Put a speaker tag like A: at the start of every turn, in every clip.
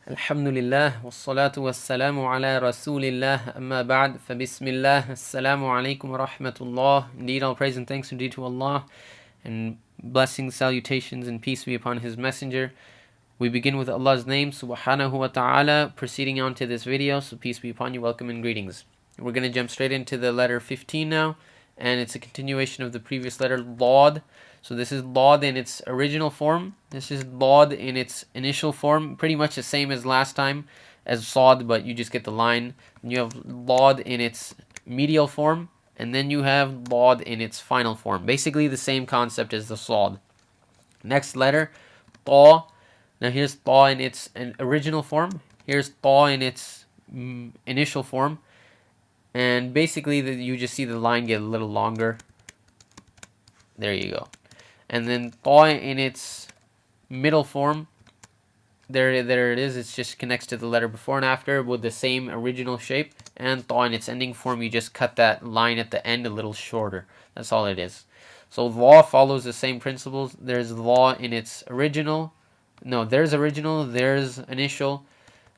A: Alhamdulillah, wassalatu wassalamu ala rasulillah, amma ba'd, fa bismillah, assalamu alaikum wa rahmatullah. Indeed, all praise and thanks are due to Allah, and blessings, salutations, and peace be upon His Messenger. We begin with Allah's name, subhanahu wa ta'ala, proceeding on to this video, so peace be upon you, welcome and greetings. We're going to jump straight into the letter 15 now, and it's a continuation of the previous letter, Lod. So this is Lod in its original form. This is Lod in its initial form. Pretty much the same as last time as Sod, but you just get the line. And you have Lod in its medial form, and then you have Lod in its final form. Basically the same concept as the Sod. Next letter, Ta. Now here's Ta in its original form. Here's Ta in its initial form. And basically you just see the line get a little longer. There you go. And then Ta in its middle form, there it is. It just connects to the letter before and after with the same original shape. And Ta in its ending form, you just cut that line at the end a little shorter. That's all it is. So Law follows the same principles. There's Law in its original. No, there's original, there's initial,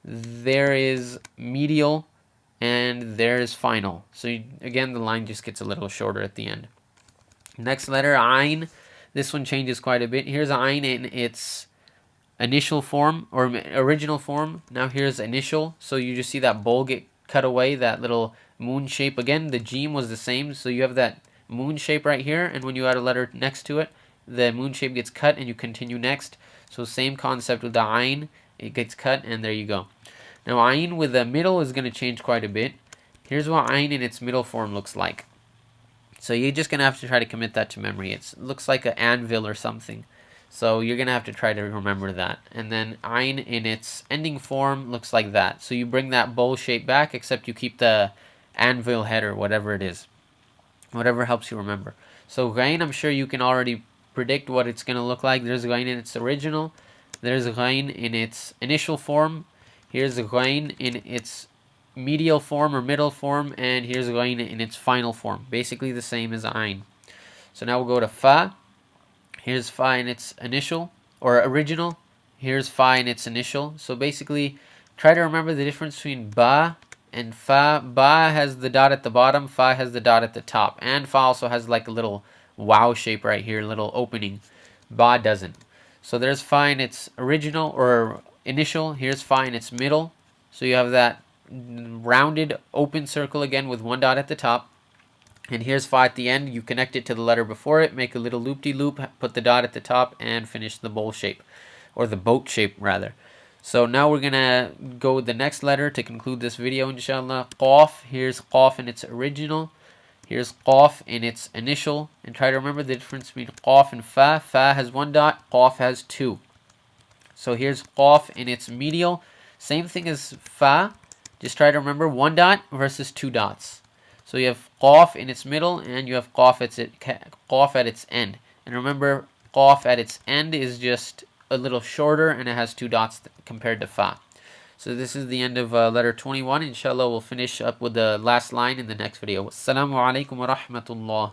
A: there is medial, and there's final. So again, the line just gets a little shorter at the end. Next letter, Ain. This one changes quite a bit. Here's Ain in its initial form or original form. Now here's initial. So you just see that bowl get cut away, that little moon shape. Again, the Jim was the same. So you have that moon shape right here. And when you add a letter next to it, the moon shape gets cut and you continue next. So same concept with the Ain. It gets cut and there you go. Now Ain with the middle is going to change quite a bit. Here's what Ain in its middle form looks like. So you're just going to have to try to commit that to memory. It looks like an anvil or something. So you're going to have to try to remember that. And then Ain in its ending form looks like that. So you bring that bowl shape back, except you keep the anvil head or whatever it is. Whatever helps you remember. So Ghain, I'm sure you can already predict what it's going to look like. There's Ghain in its original. There's Ghain in its initial form. Here's Ghain in its medial form or middle form, and here's Ghain in its final form. Basically the same as Ain. So now we'll go to Fa. Here's Fa in its initial or original. Here's Fa in its initial. So basically try to remember the difference between Ba and Fa. Ba has the dot at the bottom, Fa has the dot at the top, and Fa also has like a little wow shape right here, little opening. Ba doesn't. So there's Fa in its original or initial. Here's Fa in its middle. So you have that rounded open circle again with one dot at the top. And here's Fa at the end. You connect it to the letter before it, make a little loop-de-loop, put the dot at the top, and finish the bowl shape. Or the boat shape, rather. So now we're going to go with the next letter to conclude this video, inshallah. Qaf. Here's Qaf in its original. Here's Qaf in its initial. And try to remember the difference between Qaf and Fa. Fa has one dot, Qaf has two. So here's Qaf in its medial. Same thing as Fa. Just try to remember one dot versus two dots. So you have Qaf in its middle and you have Qaf at its end. And remember, Qaf at its end is just a little shorter and it has two dots compared to Fa. So this is the end of letter 21. Inshallah, we'll finish up with the last line in the next video. Assalamu alaikum wa rahmatullah.